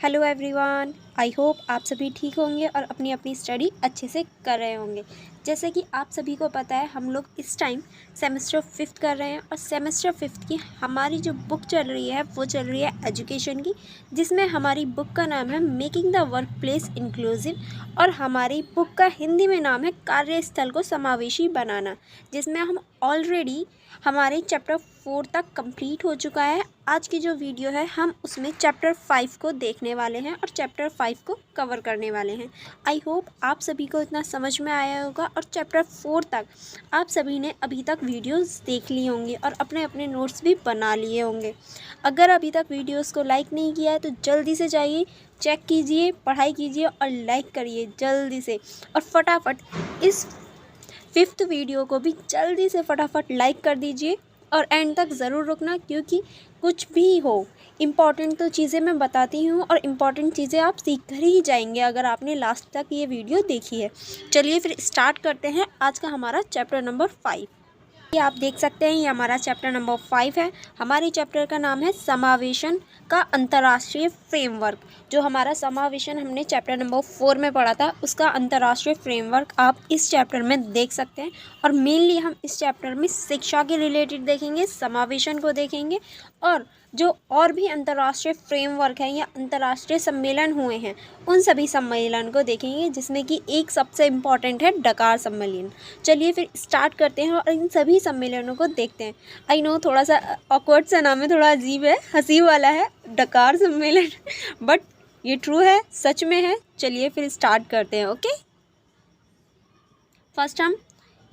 Hello everyone, I hope आप सभी ठीक होंगे और अपनी अपनी स्टडी अच्छे से कर रहे होंगे। जैसे कि आप सभी को पता है, हम लोग इस टाइम सेमेस्टर 5th कर रहे हैं और सेमेस्टर 5th की हमारी जो बुक चल रही है वो चल रही है एजुकेशन की, जिसमें हमारी बुक का नाम है making the work place inclusive और हमारी बुक का हिंदी में नाम है कार्यस्थल को समावेशी बनाना, जिसमें हम ऑलरेडी हमारे चैप्टर 4 तक कंप्लीट हो चुका है। आज की जो वीडियो है हम उसमें चैप्टर 5 को देखने वाले हैं और चैप्टर 5 को कवर करने वाले हैं। आई होप आप सभी को इतना समझ में आया होगा और चैप्टर 4 तक आप सभी ने अभी तक वीडियोस देख ली होंगी और अपने अपने नोट्स भी बना लिए होंगे। अगर अभी तक वीडियोस को लाइक नहीं किया है तो जल्दी से जाइए, चेक कीजिए, पढ़ाई कीजिए और लाइक करिए जल्दी से। और फटाफट इस 5th वीडियो को भी जल्दी से फटाफट लाइक कर दीजिए और एंड तक ज़रूर रुकना, क्योंकि कुछ भी हो इम्पॉर्टेंट तो चीज़ें मैं बताती हूँ और इम्पॉर्टेंट चीज़ें आप सीख कर ही जाएंगे अगर आपने लास्ट तक ये वीडियो देखी है। चलिए फिर स्टार्ट करते हैं आज का हमारा चैप्टर नंबर 5। ये आप देख सकते हैं, ये हमारा चैप्टर नंबर 5 है। हमारे चैप्टर का नाम है समावेशन का अंतर्राष्ट्रीय फ्रेमवर्क। जो हमारा समावेशन हमने चैप्टर नंबर 4 में पढ़ा था, उसका अंतर्राष्ट्रीय फ्रेमवर्क आप इस चैप्टर में देख सकते हैं। और मेनली हम इस चैप्टर में शिक्षा के रिलेटेड देखेंगे, समावेशन को देखेंगे और जो और भी अंतर्राष्ट्रीय फ्रेमवर्क है या अंतर्राष्ट्रीय सम्मेलन हुए हैं उन सभी सम्मेलन को देखेंगे, जिसमें कि एक सबसे इम्पॉर्टेंट है डकार सम्मेलन। चलिए फिर स्टार्ट करते हैं और इन सभी सम्मेलनों को देखते हैं। आई नो थोड़ा सा ऑकवर्ड सा नाम है, थोड़ा अजीब है, हंसी वाला है, डकार सम्मेलन बट ये ट्रू है, सच में है। चलिए फिर स्टार्ट करते हैं। ओके, फर्स्ट हम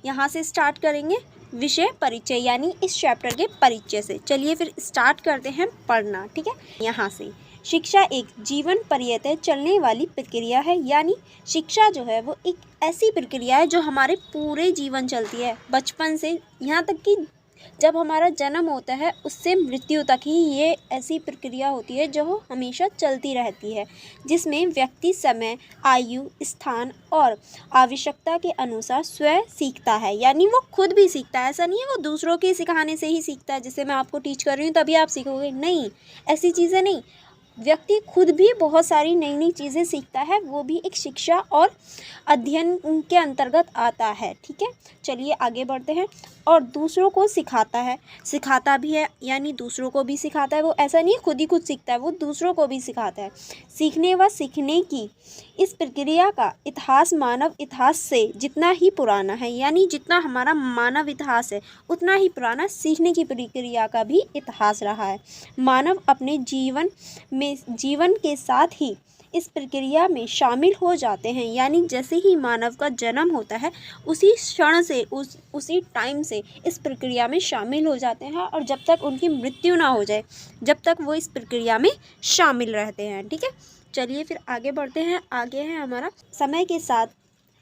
यहाँ से स्टार्ट करेंगे विषय परिचय, यानी इस चैप्टर के परिचय से। चलिए फिर स्टार्ट करते हैं पढ़ना। ठीक है, यहाँ से शिक्षा एक जीवन पर्यंत चलने वाली प्रक्रिया है, यानी शिक्षा जो है वो एक ऐसी प्रक्रिया है जो हमारे पूरे जीवन चलती है, बचपन से यहाँ तक कि जब हमारा जन्म होता है उससे मृत्यु तक ही ये ऐसी प्रक्रिया होती है जो हमेशा चलती रहती है, जिसमें व्यक्ति समय, आयु, स्थान और आवश्यकता के अनुसार स्वयं सीखता है। यानी वो खुद भी सीखता है, ऐसा नहीं है वो दूसरों के सिखाने से ही सीखता है, जैसे मैं आपको टीच कर रही हूँ तभी आप सीखोगे, नहीं, ऐसी चीज़ें नहीं। व्यक्ति खुद भी बहुत सारी नई नई चीज़ें सीखता है, वो भी एक शिक्षा और अध्ययन के अंतर्गत आता है। ठीक है, चलिए आगे बढ़ते हैं। और दूसरों को सिखाता है, सिखाता भी है, यानी दूसरों को भी सिखाता है। वो ऐसा नहीं है खुद ही खुद सीखता है, वो दूसरों को भी सिखाता है। सीखने व सीखने की इस प्रक्रिया का इतिहास मानव इतिहास से जितना ही पुराना है, यानी जितना हमारा मानव इतिहास है उतना ही पुराना सीखने की प्रक्रिया का भी इतिहास रहा है। मानव अपने जीवन के साथ ही इस प्रक्रिया में शामिल हो जाते हैं, यानी जैसे ही मानव का जन्म होता है उसी क्षण से उसी टाइम से इस प्रक्रिया में शामिल हो जाते हैं और जब तक उनकी मृत्यु ना हो जाए जब तक वो इस प्रक्रिया में शामिल रहते हैं। ठीक है, चलिए फिर आगे बढ़ते हैं। आगे है हमारा समय के साथ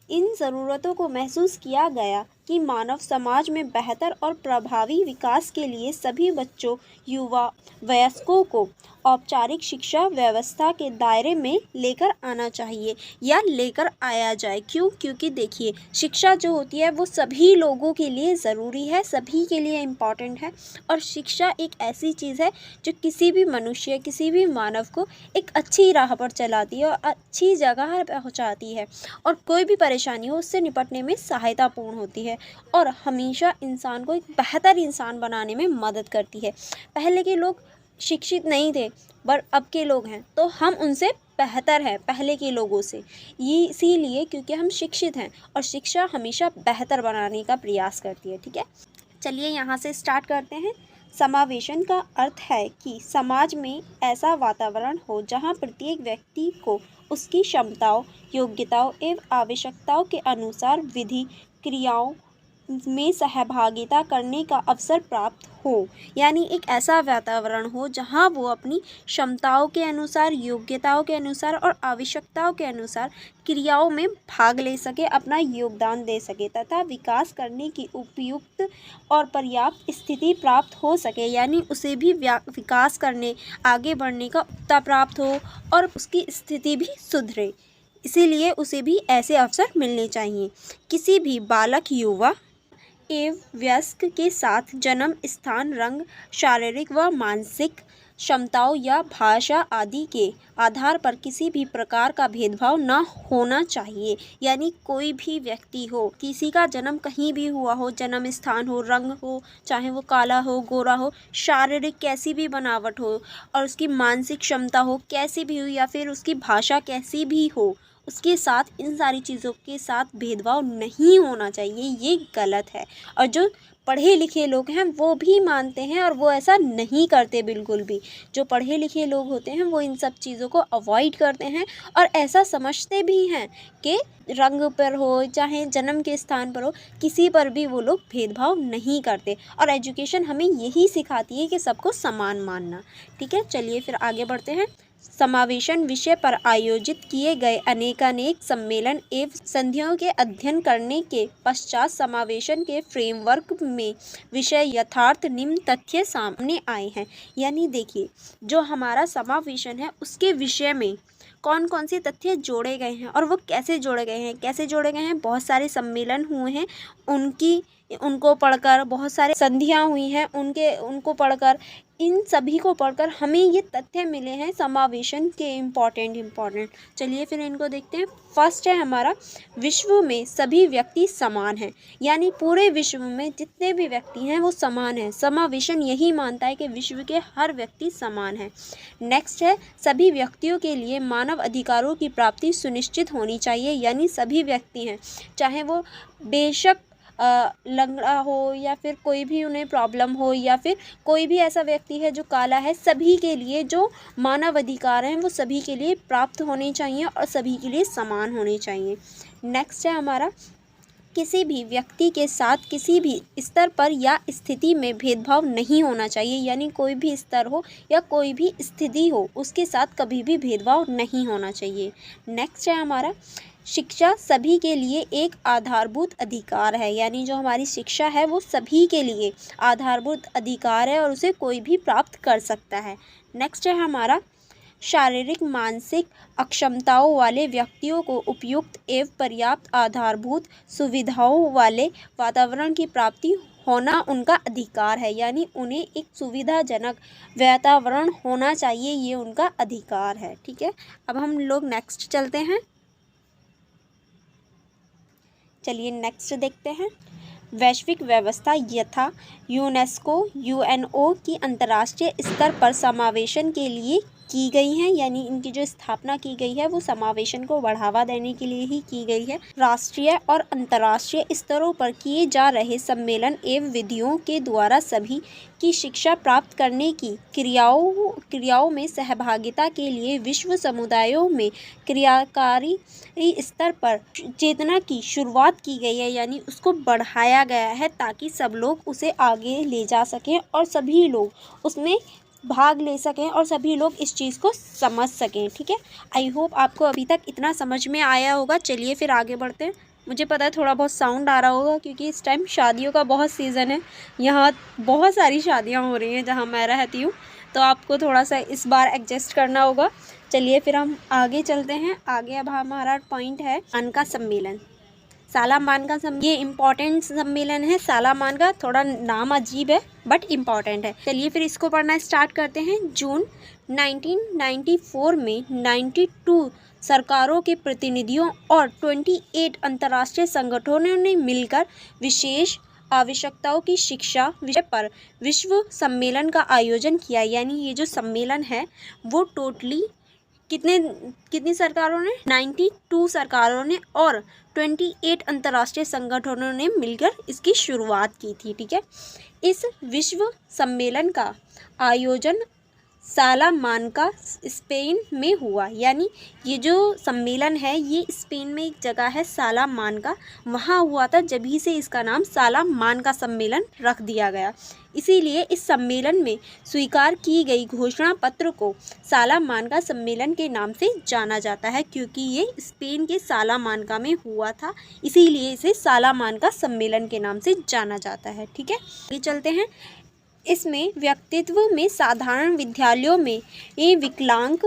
इन ज़रूरतों को महसूस किया गया कि मानव समाज में बेहतर और प्रभावी विकास के लिए सभी बच्चों, युवा, वयस्कों को औपचारिक शिक्षा व्यवस्था के दायरे में लेकर आना चाहिए या लेकर आया जाए। क्यों? क्योंकि देखिए, शिक्षा जो होती है वो सभी लोगों के लिए ज़रूरी है, सभी के लिए इम्पॉर्टेंट है। और शिक्षा एक ऐसी चीज़ है जो किसी भी मनुष्य, किसी भी मानव को एक अच्छी राह पर चलाती है और अच्छी जगह पहुँचाती है, और कोई भी परेशानी हो उससे निपटने में सहायतापूर्ण होती है और हमेशा इंसान को एक बेहतर इंसान बनाने में मदद करती है। पहले के लोग शिक्षित नहीं थे, पर अब के लोग हैं तो हम उनसे बेहतर हैं पहले के लोगों से, ये इसीलिए क्योंकि हम शिक्षित हैं और शिक्षा हमेशा बेहतर बनाने का प्रयास करती है। ठीक है, चलिए यहाँ से स्टार्ट करते हैं। समावेशन का अर्थ है कि समाज में ऐसा वातावरण हो जहाँ प्रत्येक व्यक्ति को उसकी क्षमताओं, योग्यताओं एवं आवश्यकताओं के अनुसार विधि क्रियाओं में सहभागिता करने का अवसर प्राप्त हो। यानी एक ऐसा वातावरण हो जहां वो अपनी क्षमताओं के अनुसार, योग्यताओं के अनुसार और आवश्यकताओं के अनुसार क्रियाओं में भाग ले सके, अपना योगदान दे सके तथा विकास करने की उपयुक्त और पर्याप्त स्थिति प्राप्त हो सके। यानी उसे भी विकास करने, आगे बढ़ने का उत्साह प्राप्त हो और उसकी स्थिति भी सुधरे, इसीलिए उसे भी ऐसे अवसर मिलने चाहिए। किसी भी बालक, युवा एवं वयस्क के साथ जन्म स्थान, रंग, शारीरिक व मानसिक क्षमताओं या भाषा आदि के आधार पर किसी भी प्रकार का भेदभाव न होना चाहिए। यानी कोई भी व्यक्ति हो, किसी का जन्म कहीं भी हुआ हो, जन्म स्थान हो, रंग हो, चाहे वो काला हो, गोरा हो, शारीरिक कैसी भी बनावट हो, और उसकी मानसिक क्षमता हो कैसी भी हो, या फिर उसकी भाषा कैसी भी हो, उसके साथ इन सारी चीज़ों के साथ भेदभाव नहीं होना चाहिए। ये गलत है। और जो पढ़े लिखे लोग हैं वो भी मानते हैं और वो ऐसा नहीं करते बिल्कुल भी। जो पढ़े लिखे लोग होते हैं वो इन सब चीज़ों को अवॉइड करते हैं और ऐसा समझते भी हैं कि रंग पर हो, चाहे जन्म के स्थान पर हो, किसी पर भी वो लोग भेदभाव नहीं करते। और एजुकेशन हमें यही सिखाती है कि सबको समान मानना। ठीक है, चलिए फिर आगे बढ़ते हैं। समावेशन विषय पर आयोजित किए गए अनेकानेक सम्मेलन एवं संधियों के अध्ययन करने के पश्चात समावेशन के फ्रेमवर्क में विषय यथार्थ निम्न तथ्य सामने आए हैं। यानी देखिए, जो हमारा समावेशन है उसके विषय में कौन कौन से तथ्य जोड़े गए हैं और वो कैसे जोड़े गए हैं। कैसे जोड़े गए हैं, बहुत सारे सम्मेलन हुए हैं, उनको पढ़कर, बहुत सारे संधियाँ हुई हैं उनको पढ़कर, इन सभी को पढ़कर हमें ये तथ्य मिले हैं समावेशन के इम्पॉर्टेंट। चलिए फिर इनको देखते हैं। फर्स्ट है हमारा, विश्व में सभी व्यक्ति समान हैं। यानी पूरे विश्व में जितने भी व्यक्ति हैं वो समान हैं। समावेशन यही मानता है कि विश्व के हर व्यक्ति समान हैं। नेक्स्ट है, सभी व्यक्तियों के लिए मानव अधिकारों की प्राप्ति सुनिश्चित होनी चाहिए। यानी सभी व्यक्ति हैं, चाहे वो बेशक लंगड़ा हो या फिर कोई भी उन्हें प्रॉब्लम हो, या फिर कोई भी ऐसा व्यक्ति है जो काला है, सभी के लिए जो मानव अधिकार हैं वो सभी के लिए प्राप्त होने चाहिए और सभी के लिए समान होने चाहिए। नेक्स्ट है हमारा, किसी भी व्यक्ति के साथ किसी भी स्तर पर या स्थिति में भेदभाव नहीं होना चाहिए। यानी कोई भी स्तर हो या कोई भी स्थिति हो, उसके साथ कभी भी भेदभाव नहीं होना चाहिए। नेक्स्ट है हमारा, शिक्षा सभी के लिए एक आधारभूत अधिकार है। यानी जो हमारी शिक्षा है वो सभी के लिए आधारभूत अधिकार है और उसे कोई भी प्राप्त कर सकता है। नेक्स्ट है हमारा, शारीरिक मानसिक अक्षमताओं वाले व्यक्तियों को उपयुक्त एवं पर्याप्त आधारभूत सुविधाओं वाले वातावरण की प्राप्ति होना उनका अधिकार है। यानी उन्हें एक सुविधाजनक वातावरण होना चाहिए, ये उनका अधिकार है। ठीक है, अब हम लोग नेक्स्ट चलते हैं। चलिए नेक्स्ट देखते हैं। वैश्विक व्यवस्था यथा यूनेस्को यूएनओ की अंतर्राष्ट्रीय स्तर पर समावेशन के लिए की गई हैं। यानी इनकी जो स्थापना की गई है वो समावेशन को बढ़ावा देने के लिए ही की गई है। राष्ट्रीय और अंतर्राष्ट्रीय स्तरों पर किए जा रहे सम्मेलन एवं विधियों के द्वारा सभी की शिक्षा प्राप्त करने की क्रियाओं में सहभागिता के लिए विश्व समुदायों में क्रियाकारी स्तर पर चेतना की शुरुआत की गई है। यानी उसको बढ़ाया गया है ताकि सब लोग उसे आगे ले जा सकें और सभी लोग उसमें भाग ले सकें और सभी लोग इस चीज़ को समझ सकें। ठीक है, आई होप आपको अभी तक इतना समझ में आया होगा। चलिए फिर आगे बढ़ते हैं। मुझे पता है थोड़ा बहुत साउंड आ रहा होगा क्योंकि इस टाइम शादियों का बहुत सीज़न है। यहाँ बहुत सारी शादियाँ हो रही हैं जहाँ मैं रहती हूँ, तो आपको थोड़ा सा इस बार एडजस्ट करना होगा। चलिए फिर हम आगे चलते हैं। आगे अब हमारा पॉइंट है मान का सम्मेलन, सालामान का ये इम्पॉर्टेंट सम्मेलन है। सालामान का थोड़ा नाम अजीब है बट इम्पॉर्टेंट है। चलिए फिर इसको पढ़ना स्टार्ट करते हैं। जून 1994 में 92 सरकारों के प्रतिनिधियों और 28 अंतर्राष्ट्रीय संगठनों ने मिलकर विशेष आवश्यकताओं की शिक्षा विषय पर विश्व सम्मेलन का आयोजन किया। यानी ये जो सम्मेलन है वो टोटली कितनी सरकारों ने, 92 सरकारों ने और 28 अंतर्राष्ट्रीय संगठनों ने मिलकर इसकी शुरुआत की थी। ठीक है, इस विश्व सम्मेलन का आयोजन सालामानका स्पेन में हुआ। यानी ये जो सम्मेलन है ये स्पेन में एक जगह है सालामानका, वहाँ हुआ था, जभी से इसका नाम सालामानका सम्मेलन रख दिया गया। इसीलिए इस सम्मेलन में स्वीकार की गई घोषणा पत्र को सालामानका सम्मेलन के नाम से जाना जाता है, क्योंकि ये स्पेन के सालामानका में हुआ था, इसीलिए इसे सालामानका सम्मेलन के नाम से जाना जाता है। ठीक है, आगे चलते हैं। इसमें व्यक्तित्व में साधारण विद्यालयों में ये विकलांग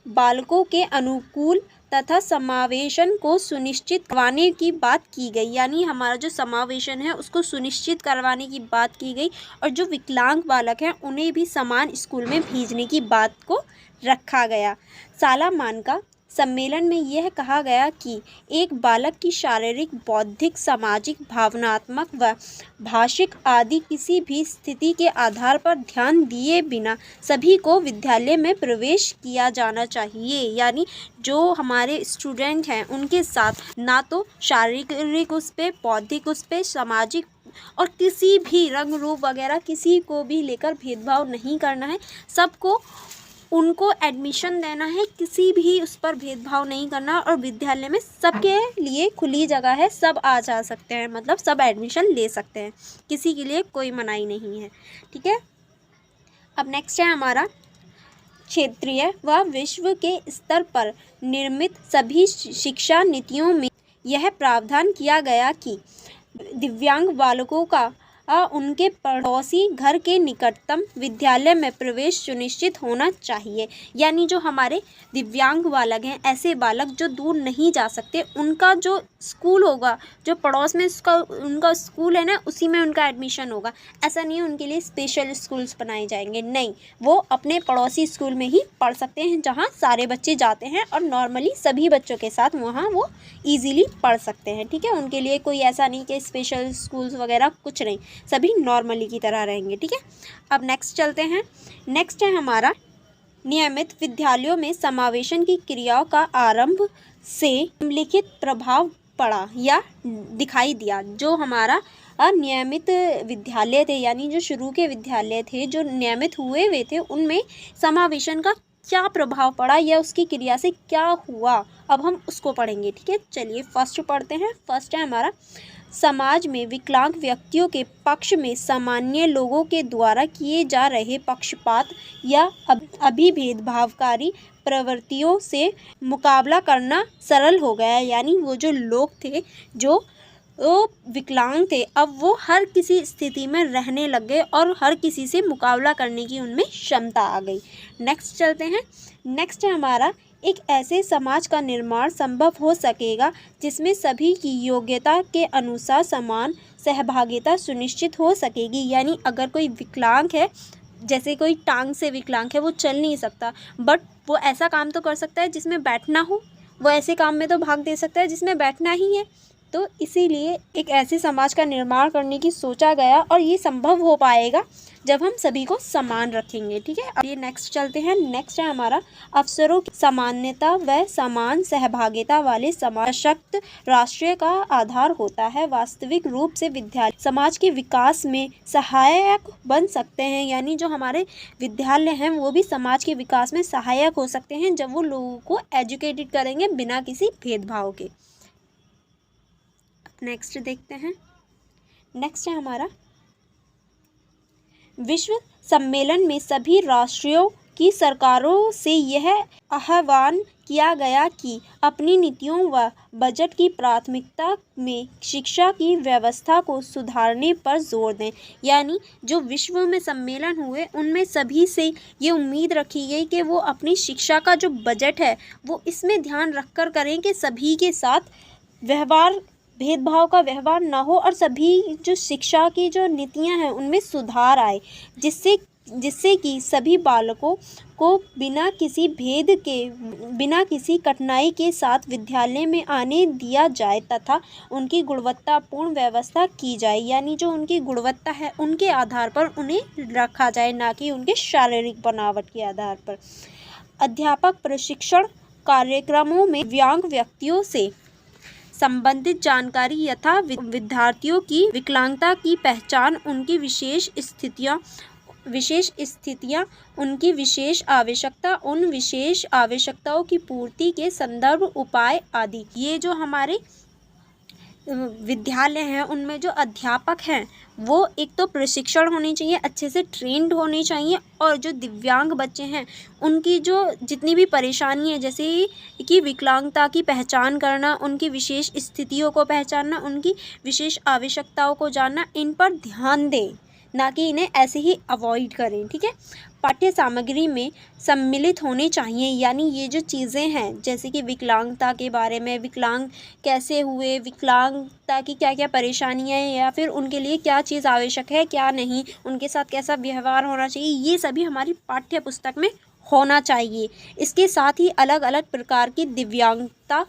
बालकों के अनुकूल तथा समावेशन को सुनिश्चित करवाने की बात की गई। यानी हमारा जो समावेशन है उसको सुनिश्चित करवाने की बात की गई और जो विकलांग बालक हैं उन्हें भी समान स्कूल में भेजने की बात को रखा गया। सालामान का सम्मेलन में यह कहा गया कि एक बालक की शारीरिक, बौद्धिक, सामाजिक, भावनात्मक व भाषिक आदि किसी भी स्थिति के आधार पर ध्यान दिए बिना सभी को विद्यालय में प्रवेश किया जाना चाहिए। यानी जो हमारे स्टूडेंट हैं उनके साथ ना तो शारीरिक उस पर, बौद्धिक उस पर, सामाजिक और किसी भी रंग रूप वगैरह किसी को भी लेकर भेदभाव नहीं करना है। सबको उनको एडमिशन देना है, किसी भी उस पर भेदभाव नहीं करना और विद्यालय में सबके लिए खुली जगह है, सब आ जा सकते हैं, मतलब सब एडमिशन ले सकते हैं, किसी के लिए कोई मनाही नहीं है। ठीक है। अब नेक्स्ट है हमारा क्षेत्रीय व विश्व के स्तर पर निर्मित सभी शिक्षा नीतियों में यह प्रावधान किया गया कि दिव्यांग बालकों का उनके पड़ोसी घर के निकटतम विद्यालय में प्रवेश सुनिश्चित होना चाहिए। यानी जो हमारे दिव्यांग बालक हैं, ऐसे बालक जो दूर नहीं जा सकते, उनका जो स्कूल होगा, जो पड़ोस में उनका स्कूल है ना, उसी में उनका एडमिशन होगा। ऐसा नहीं है उनके लिए स्पेशल स्कूल्स बनाए जाएंगे, नहीं, वो अपने पड़ोसी स्कूल में ही पढ़ सकते हैं जहाँ सारे बच्चे जाते हैं और नॉर्मली सभी बच्चों के साथ वहाँ वो ईज़िली पढ़ सकते हैं। ठीक है। उनके लिए कोई ऐसा नहीं कि स्पेशल स्कूल्स वगैरह कुछ नहीं, सभी नॉर्मली की तरह रहेंगे। ठीक है। अब नेक्स्ट चलते हैं। नेक्स्ट है हमारा नियमित विद्यालयों में समावेशन की क्रियाओं का आरंभ से निम्नलिखित प्रभाव पड़ा या दिखाई दिया। जो हमारा अनियमित विद्यालय थे, यानी जो शुरू के विद्यालय थे, जो नियमित हुए हुए थे, उनमें समावेशन का क्या प्रभाव पड़ा या उसकी क्रिया से क्या हुआ, अब हम उसको पढ़ेंगे। ठीक है। चलिए फर्स्ट पढ़ते हैं। फर्स्ट है हमारा समाज में विकलांग व्यक्तियों के पक्ष में सामान्य लोगों के द्वारा किए जा रहे पक्षपात या अभिभेदभावकारी प्रवृत्तियों से मुकाबला करना सरल हो गया। यानी वो जो लोग थे जो विकलांग थे, अब वो हर किसी स्थिति में रहने लग गए और हर किसी से मुकाबला करने की उनमें क्षमता आ गई। नेक्स्ट चलते हैं। नेक्स्ट है हमारा एक ऐसे समाज का निर्माण संभव हो सकेगा जिसमें सभी की योग्यता के अनुसार समान सहभागिता सुनिश्चित हो सकेगी। यानी अगर कोई विकलांग है, जैसे कोई टांग से विकलांग है, वो चल नहीं सकता, बट वो ऐसा काम तो कर सकता है जिसमें बैठना हो, वो ऐसे काम में तो भाग दे सकता है जिसमें बैठना ही है। तो इसीलिए एक ऐसे समाज का निर्माण करने की सोचा गया और ये संभव हो पाएगा जब हम सभी को समान रखेंगे। ठीक है। अब ये नेक्स्ट चलते हैं। नेक्स्ट है हमारा अवसरों की समानता व समान सहभागिता वाले समाज सशक्त राष्ट्र का आधार होता है। वास्तविक रूप से विद्यालय समाज के विकास में सहायक बन सकते हैं। यानी जो हमारे विद्यालय हैं वो भी समाज के विकास में सहायक हो सकते हैं जब वो लोगों को एजुकेटेड करेंगे बिना किसी भेदभाव के। नेक्स्ट देखते हैं। नेक्स्ट है हमारा विश्व सम्मेलन में सभी राष्ट्रों की सरकारों से यह आह्वान किया गया कि अपनी नीतियों व बजट की प्राथमिकता में शिक्षा की व्यवस्था को सुधारने पर जोर दें। यानी जो विश्व में सम्मेलन हुए उनमें सभी से ये उम्मीद रखी गई कि वो अपनी शिक्षा का जो बजट है वो इसमें ध्यान रखकर करें कि सभी के साथ भेदभाव का व्यवहार ना हो और सभी जो शिक्षा की जो नीतियां हैं उनमें सुधार आए, जिससे कि सभी बालकों को बिना किसी भेद के, बिना किसी कठिनाई के साथ विद्यालय में आने दिया जाए तथा उनकी गुणवत्तापूर्ण व्यवस्था की जाए। यानी जो उनकी गुणवत्ता है उनके आधार पर उन्हें रखा जाए, ना कि उनके शारीरिक बनावट के आधार पर। अध्यापक प्रशिक्षण कार्यक्रमों में दिव्यांग व्यक्तियों से संबंधित जानकारी यथा विद्यार्थियों की विकलांगता की पहचान, उनकी विशेष स्थितियाँ, उनकी विशेष आवश्यकता, उन विशेष आवश्यकताओं की पूर्ति के संदर्भ, उपाय आदि। ये जो हमारे विद्यालय हैं उनमें जो अध्यापक हैं वो एक तो प्रशिक्षण होनी चाहिए, अच्छे से ट्रेंड होने चाहिए, और जो दिव्यांग बच्चे हैं उनकी जो जितनी भी परेशानी है, जैसे कि विकलांगता की पहचान करना, उनकी विशेष स्थितियों को पहचानना, उनकी विशेष आवश्यकताओं को जानना, इन पर ध्यान दें, ना कि इन्हें ऐसे ही अवॉइड करें। ठीक है। पाठ्य सामग्री में सम्मिलित होने चाहिए। यानी ये जो चीज़ें हैं जैसे कि विकलांगता के बारे में, विकलांग कैसे हुए, विकलांगता की क्या क्या परेशानियाँ हैं या फिर उनके लिए क्या चीज़ आवश्यक है क्या नहीं, उनके साथ कैसा व्यवहार होना चाहिए, ये सभी हमारी पाठ्य पुस्तक में होना चाहिए। इसके साथ ही अलग अलग प्रकार की दिव्यांगता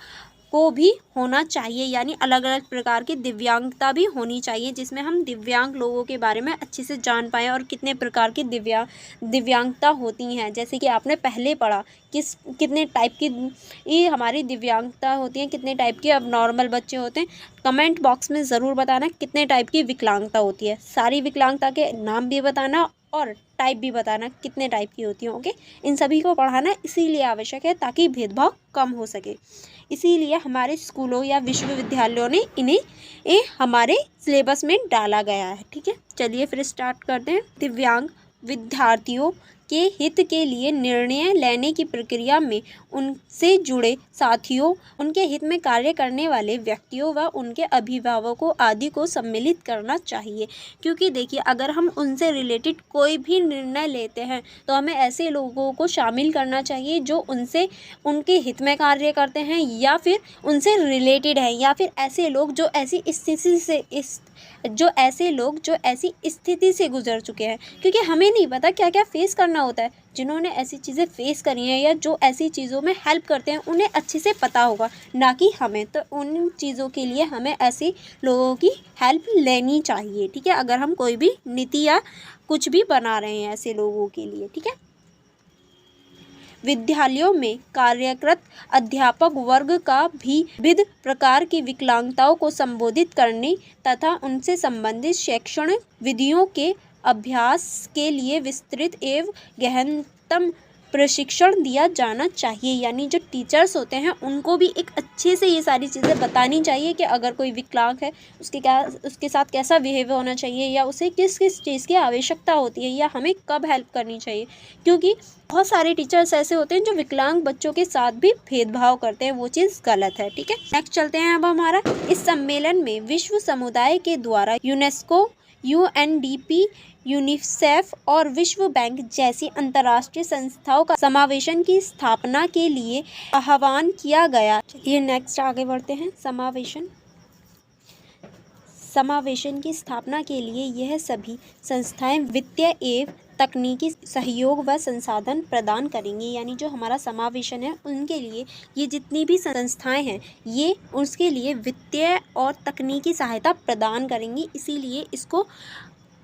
को भी होना चाहिए, यानी अलग अलग प्रकार की दिव्यांगता भी होनी चाहिए जिसमें हम दिव्यांग लोगों के बारे में अच्छे से जान पाएँ और कितने प्रकार की दिव्यांगता होती हैं। जैसे कि आपने पहले पढ़ा कितने टाइप की ये हमारी दिव्यांगता होती हैं, कितने टाइप के अब नॉर्मल बच्चे होते हैं। कमेंट बॉक्स में ज़रूर बताना कितने टाइप की विकलांगता होती है, सारी विकलांगता के नाम भी बताना और टाइप भी बताना कितने टाइप की होती हैं। ओके, इन सभी को पढ़ाना इसीलिए आवश्यक है ताकि भेदभाव कम हो सके। इसीलिए हमारे स्कूलों या विश्वविद्यालयों ने इन्हें हमारे सिलेबस में डाला गया है। ठीक है, चलिए फिर स्टार्ट करते हैं। दिव्यांग विद्यार्थियों के हित के लिए निर्णय लेने की प्रक्रिया में उनसे जुड़े साथियों, उनके हित में कार्य करने वाले व्यक्तियों व उनके अभिभावकों आदि को सम्मिलित करना चाहिए। क्योंकि देखिए, अगर हम उनसे रिलेटेड कोई भी निर्णय लेते हैं तो हमें ऐसे लोगों को शामिल करना चाहिए जो उनसे उनके हित में कार्य करते हैं या फिर उनसे रिलेटेड हैं, या फिर ऐसे लोग जो ऐसी स्थिति से गुजर चुके हैं। क्योंकि हमें नहीं पता क्या क्या फेस करना होता है। जिन्होंने ऐसी चीज़ें फेस करी हैं या जो ऐसी चीज़ों में हेल्प करते हैं उन्हें अच्छे से पता होगा, ना कि हमें। तो उन चीज़ों के लिए हमें ऐसे लोगों की हेल्प लेनी चाहिए। ठीक है, अगर हम कोई भी नीति या कुछ भी बना रहे हैं ऐसे लोगों के लिए। ठीक है, विद्यालयों में कार्यरत अध्यापक वर्ग का भी विविध प्रकार की विकलांगताओं को संबोधित करने तथा उनसे संबंधित शैक्षणिक विधियों के अभ्यास के लिए विस्तृत एवं गहनतम प्रशिक्षण दिया जाना चाहिए। यानी जो टीचर्स होते हैं उनको भी एक अच्छे से ये सारी चीज़ें बतानी चाहिए कि अगर कोई विकलांग है उसके साथ कैसा बिहेव होना चाहिए या उसे किस किस चीज़ की आवश्यकता होती है या हमें कब हेल्प करनी चाहिए। क्योंकि बहुत सारे टीचर्स ऐसे होते हैं जो विकलांग बच्चों के साथ भी भेदभाव करते हैं, वो चीज़ गलत है। ठीक है, नेक्स्ट चलते हैं। अब हमारा इस सम्मेलन में विश्व समुदाय के द्वारा यूनेस्को, UNDP, यूनिसेफ और विश्व बैंक जैसी अंतर्राष्ट्रीय संस्थाओं का समावेशन की स्थापना के लिए आह्वान किया गया। चलिए नेक्स्ट आगे बढ़ते हैं। समावेशन की स्थापना के लिए यह सभी संस्थाएं वित्तीय एवं तकनीकी सहयोग व संसाधन प्रदान करेंगी। यानी जो हमारा समावेशन है उनके लिए ये जितनी भी संस्थाएं हैं ये उसके लिए वित्तीय और तकनीकी सहायता प्रदान करेंगी। इसीलिए इसको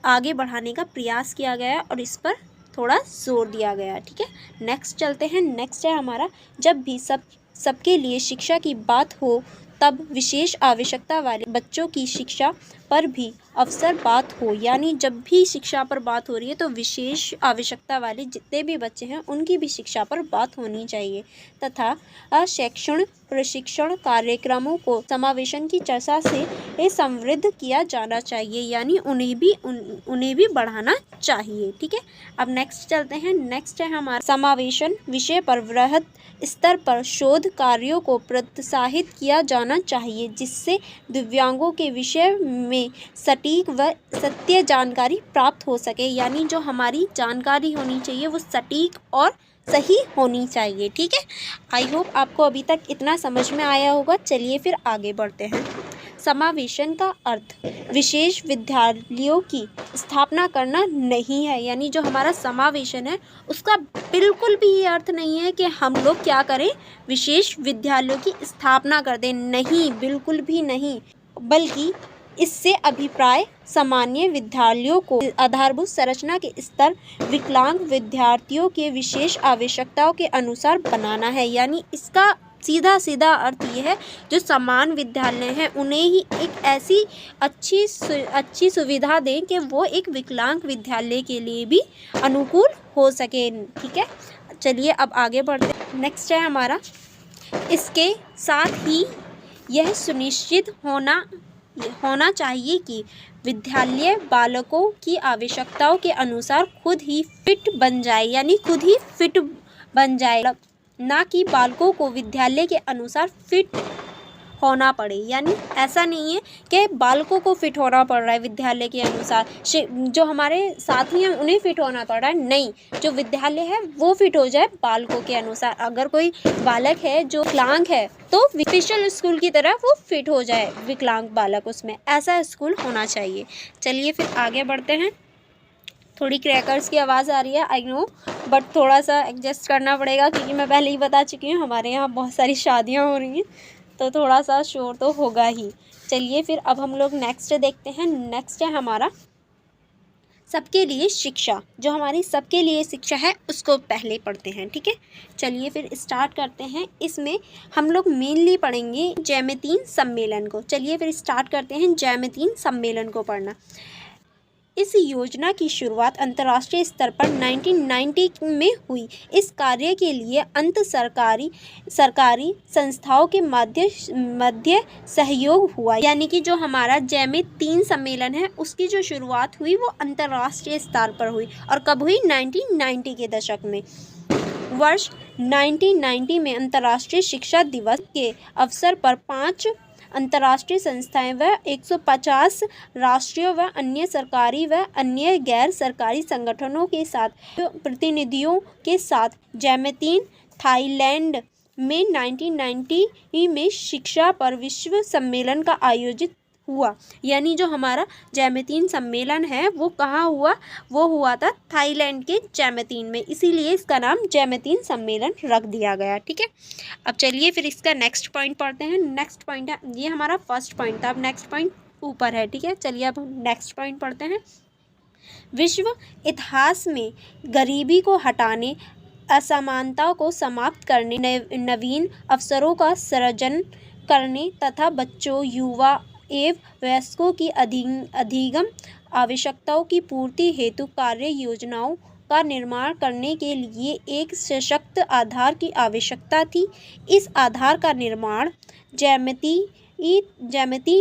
आगे बढ़ाने का प्रयास किया गया और इस पर थोड़ा जोर दिया गया। ठीक है, नेक्स्ट चलते हैं। नेक्स्ट है हमारा, जब भी सबके लिए शिक्षा की बात हो तब विशेष आवश्यकता वाले बच्चों की शिक्षा पर भी अवसर बात हो। यानी जब भी शिक्षा पर बात हो रही है तो विशेष आवश्यकता वाले जितने भी बच्चे हैं उनकी भी शिक्षा पर बात होनी चाहिए तथा शैक्षणिक प्रशिक्षण कार्यक्रमों को समावेशन की चर्चा से समृद्ध किया जाना चाहिए। यानी उन्हें भी बढ़ाना चाहिए। ठीक है, अब नेक्स्ट चलते हैं। नेक्स्ट है हमारा समावेशन विषय पर वृहद स्तर पर शोध कार्यों को प्रोत्साहित किया जाना चाहिए जिससे दिव्यांगों के विषय में सटीक व सत्य जानकारी प्राप्त हो सके। यानी जो हमारी जानकारी होनी चाहिए वो सटीक और सही होनी चाहिए। ठीक है, आई होप आपको अभी तक इतना समझ में आया होगा। चलिए फिर आगे बढ़ते हैं। समावेशन का अर्थ विशेष विद्यालयों की स्थापना करना नहीं है। यानी जो हमारा समावेशन है उसका बिल्कुल भी ये अर्थ नहीं है कि हम लोग क्या करें, विशेष विद्यालयों की स्थापना कर दें। नहीं, बिल्कुल भी नहीं, बल्कि इससे अभिप्राय सामान्य विद्यालयों को आधारभूत संरचना के स्तर विकलांग विद्यार्थियों के विशेष आवश्यकताओं के अनुसार बनाना है। यानी इसका सीधा अर्थ ये है जो समान विद्यालय हैं उन्हें ही एक ऐसी अच्छी सुविधा दें कि वो एक विकलांग विद्यालय के लिए भी अनुकूल हो सके। ठीक है, चलिए अब आगे बढ़ते हैं। नेक्स्ट है हमारा, इसके साथ ही यह सुनिश्चित होना चाहिए कि विद्यालय बालकों की आवश्यकताओं के अनुसार खुद ही फिट बन जाए। यानी खुद ही फिट बन जाए, ना कि बालकों को विद्यालय के अनुसार फिट होना पड़े, यानी ऐसा नहीं है कि बालकों को फिट होना पड़ रहा है विद्यालय के अनुसार, जो हमारे साथी हैं उन्हें फिट होना पड़ रहा है, नहीं, जो विद्यालय है वो फिट हो जाए बालकों के अनुसार। अगर कोई बालक है जो विकलांग है तो स्पेशल स्कूल की तरह वो फिट हो जाए विकलांग बालक, उसमें ऐसा स्कूल होना चाहिए। चलिए फिर आगे बढ़ते हैं। थोड़ी क्रैकर्स की आवाज़ आ रही है, आई नो, बट थोड़ा सा एडजस्ट करना पड़ेगा क्योंकि मैं पहले ही बता चुकी हूँ हमारे यहाँ बहुत सारी शादियाँ हो रही हैं, तो थोड़ा सा शोर तो होगा ही। चलिए फिर अब हम लोग नेक्स्ट देखते हैं। नेक्स्ट है हमारा सबके लिए शिक्षा। जो हमारी सबके लिए शिक्षा है उसको पहले पढ़ते हैं, ठीक है। चलिए फिर स्टार्ट करते हैं। इसमें हम लोग मेनली पढ़ेंगे जैमितीय सम्मेलन को। चलिए फिर स्टार्ट करते हैं जैमितीय सम्मेलन को पढ़ना। इस योजना की शुरुआत अंतर्राष्ट्रीय स्तर पर 1990 में हुई। इस कार्य के लिए अंत सरकारी संस्थाओं के मध्य सहयोग हुआ, यानी कि जो हमारा जैमितीय सम्मेलन है उसकी जो शुरुआत हुई वो अंतर्राष्ट्रीय स्तर पर हुई। और कब हुई? 1990 के दशक में। वर्ष 1990 में अंतर्राष्ट्रीय शिक्षा दिवस के अवसर पर 5 अंतर्राष्ट्रीय संस्थाएं व 150 राष्ट्रीय व अन्य सरकारी व अन्य गैर सरकारी संगठनों के साथ प्रतिनिधियों के साथ जैमितीय थाईलैंड में 1990 में शिक्षा पर विश्व सम्मेलन का आयोजित हुआ। यानी जो हमारा जैमितीय सम्मेलन है वो कहाँ हुआ? वो हुआ था थाईलैंड के जैमितीय में, इसीलिए इसका नाम जैमितीय सम्मेलन रख दिया गया, ठीक है। अब चलिए फिर इसका नेक्स्ट पॉइंट पढ़ते हैं। नेक्स्ट पॉइंट है, ये हमारा फर्स्ट पॉइंट था, अब नेक्स्ट पॉइंट ऊपर है, ठीक है। चलिए अब हम नेक्स्ट पॉइंट पढ़ते हैं। विश्व इतिहास में गरीबी को हटाने, असमानता को समाप्त करने, नवीन अवसरों का सृजन करने तथा बच्चों, युवा एवं वयस्कों की अधिगम आवश्यकताओं की पूर्ति हेतु कार्य योजनाओं का निर्माण करने के लिए एक सशक्त आधार की आवश्यकता थी। इस आधार का निर्माण जैमिति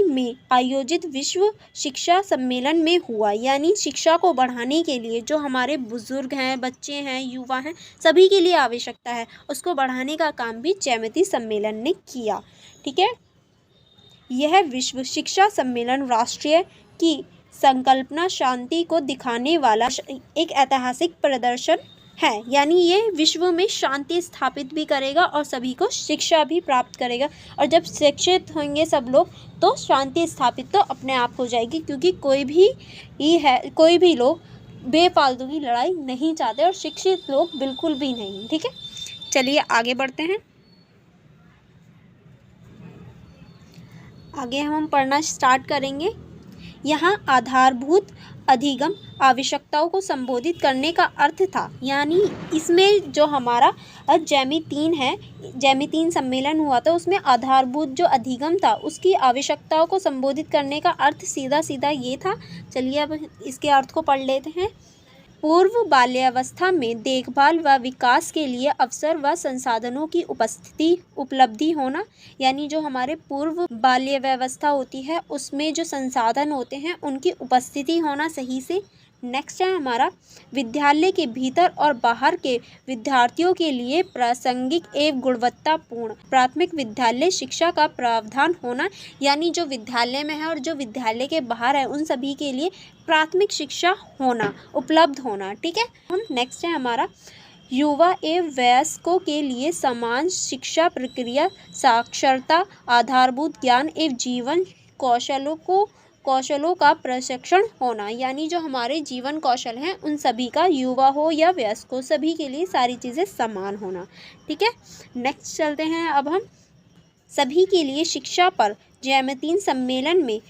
में आयोजित विश्व शिक्षा सम्मेलन में हुआ। यानी शिक्षा को बढ़ाने के लिए जो हमारे बुजुर्ग हैं, बच्चे हैं, युवा हैं, सभी के लिए आवश्यकता है, उसको बढ़ाने का काम भी जैमिति सम्मेलन ने किया, ठीक है। यह विश्व शिक्षा सम्मेलन राष्ट्रीय की संकल्पना शांति को दिखाने वाला एक ऐतिहासिक प्रदर्शन है। यानी ये विश्व में शांति स्थापित भी करेगा और सभी को शिक्षा भी प्राप्त करेगा। और जब शिक्षित होंगे सब लोग तो शांति स्थापित तो अपने आप हो जाएगी, क्योंकि कोई भी लोग बेफालतू की लड़ाई नहीं चाहते और शिक्षित लोग बिल्कुल भी नहीं, ठीक है। चलिए आगे बढ़ते हैं। आगे हम पढ़ना स्टार्ट करेंगे। यहाँ आधारभूत अधिगम आवश्यकताओं को संबोधित करने का अर्थ था। यानी इसमें जो हमारा जैमितीय सम्मेलन हुआ था उसमें आधारभूत जो अधिगम था उसकी आवश्यकताओं को संबोधित करने का अर्थ सीधा सीधा ये था। चलिए अब इसके अर्थ को पढ़ लेते हैं। पूर्व बाल्यावस्था में देखभाल व विकास के लिए अवसर व संसाधनों की उपलब्धि होना। यानी जो हमारे पूर्व बाल्यावस्था होती है उसमें जो संसाधन होते हैं उनकी उपस्थिति होना सही से। नेक्स्ट है हमारा विद्यालय के भीतर और बाहर के विद्यार्थियों के लिए प्रासंगिक एवं गुणवत्तापूर्ण प्राथमिक विद्यालय शिक्षा का प्रावधान होना। यानी जो विद्यालय में है और जो विद्यालय के बाहर है उन सभी के लिए प्राथमिक शिक्षा होना, उपलब्ध होना, ठीक है। हम नेक्स्ट है हमारा युवा एवं वयस्कों के लिए समान शिक्षा प्रक्रिया, साक्षरता, आधारभूत ज्ञान एवं जीवन कौशलों का प्रशिक्षण होना। यानी जो हमारे जीवन कौशल हैं उन सभी का, युवा हो या वयस्क हो, सभी के लिए सारी चीज़ें समान होना, ठीक है। नेक्स्ट चलते हैं अब हम सभी के लिए शिक्षा पर। जैमितीय सम्मेलन में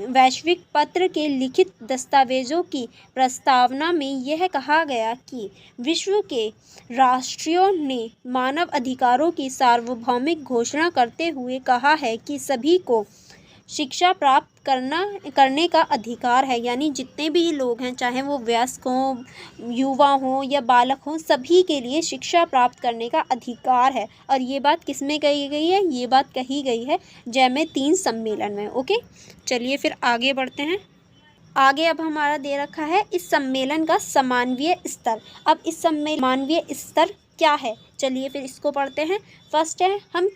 वैश्विक पत्र के लिखित दस्तावेजों की प्रस्तावना में यह कहा गया कि विश्व के राष्ट्रों ने मानव अधिकारों की सार्वभौमिक घोषणा करते हुए कहा है कि सभी को शिक्षा प्राप्त करने का अधिकार है। यानी जितने भी लोग हैं, चाहे वो वयस्क हों, युवा हों या बालक हों, सभी के लिए शिक्षा प्राप्त करने का अधिकार है। और ये बात किस में कही गई है? ये बात कही गई है जैमितीय सम्मेलन में, ओके। चलिए फिर आगे बढ़ते हैं। आगे अब हमारा दे रखा है इस सम्मेलन का समन्वय स्तर। अब इस समन्वय स्तर क्या है? चलिए फिर इसको पढ़ते हैं। फर्स्ट है, हम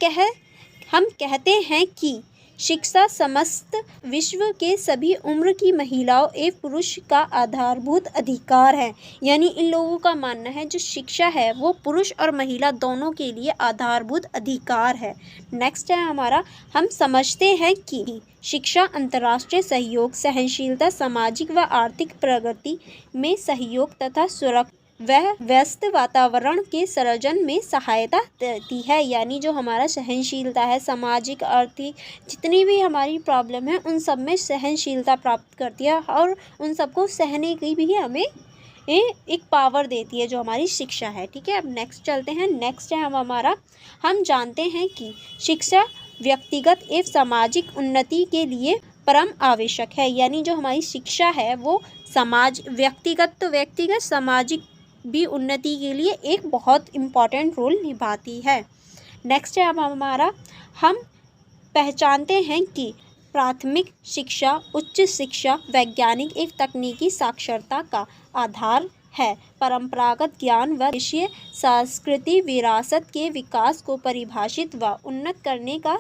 हम कहते हैं कि शिक्षा समस्त विश्व के सभी उम्र की महिलाओं एवं पुरुष का आधारभूत अधिकार है। यानी इन लोगों का मानना है जो शिक्षा है वो पुरुष और महिला दोनों के लिए आधारभूत अधिकार है। नेक्स्ट है हमारा, हम समझते हैं कि शिक्षा अंतर्राष्ट्रीय सहयोग, सहनशीलता, सामाजिक व आर्थिक प्रगति में सहयोग तथा सुरक्षा वह व्यस्त वातावरण के सृजन में सहायता देती है। यानी जो हमारा सहनशीलता है, सामाजिक, आर्थिक जितनी भी हमारी प्रॉब्लम है उन सब में सहनशीलता प्राप्त करती है और उन सबको सहने की भी हमें एक पावर देती है जो हमारी शिक्षा है। ठीक है, अब नेक्स्ट चलते हैं। नेक्स्ट है हम जानते हैं कि शिक्षा व्यक्तिगत एवं सामाजिक उन्नति के लिए परम आवश्यक है। यानी जो हमारी शिक्षा है वो व्यक्तिगत सामाजिक भी उन्नति के लिए एक बहुत इम्पॉर्टेंट रोल निभाती है। नेक्स्ट है हम पहचानते हैं कि प्राथमिक शिक्षा, उच्च शिक्षा, वैज्ञानिक एवं तकनीकी साक्षरता का आधार है। परंपरागत ज्ञान व देशीय सांस्कृतिक विरासत के विकास को परिभाषित व उन्नत करने का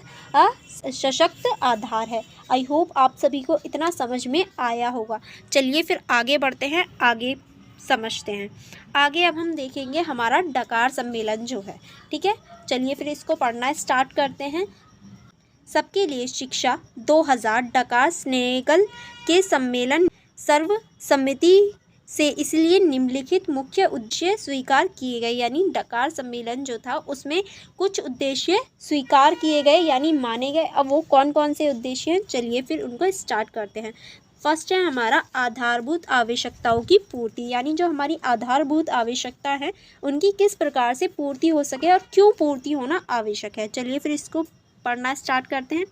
सशक्त आधार है। आई होप आप सभी को इतना समझ में आया होगा। चलिए फिर आगे बढ़ते हैं, आगे समझते हैं। आगे अब हम देखेंगे हमारा डकार सम्मेलन जो है। ठीक है, चलिए फिर इसको पढ़ना स्टार्ट करते हैं। सबके लिए शिक्षा 2000 डकार सेनेगल के सम्मेलन सर्वसम्मति से इसलिए निम्नलिखित मुख्य उद्देश्य स्वीकार किए गए। यानी डकार सम्मेलन जो था उसमें कुछ उद्देश्य स्वीकार किए गए यानी माने गए। अब वो कौन कौन से उद्देश्य हैं, चलिए फिर उनको स्टार्ट करते हैं। फर्स्ट है हमारा आधारभूत आवश्यकताओं की पूर्ति। यानी जो हमारी आधारभूत आवश्यकता है उनकी किस प्रकार से पूर्ति हो सके और क्यों पूर्ति होना आवश्यक है। चलिए फिर इसको पढ़ना स्टार्ट करते हैं।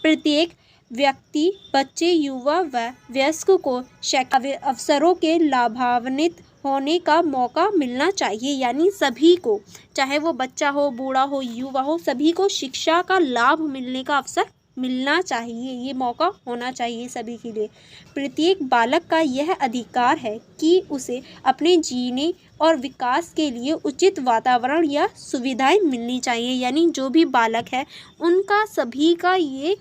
प्रत्येक व्यक्ति, बच्चे, युवा व वयस्क को शैक्षिक अवसरों के लाभान्वित होने का मौका मिलना चाहिए। यानी सभी को, चाहे वो बच्चा हो, बूढ़ा हो, युवा हो, सभी को शिक्षा का लाभ मिलने का अवसर मिलना चाहिए, ये मौका होना चाहिए सभी के लिए। प्रत्येक बालक का यह अधिकार है कि उसे अपने जीने और विकास के लिए उचित वातावरण या सुविधाएं मिलनी चाहिए। यानी जो भी बालक है उनका सभी का ये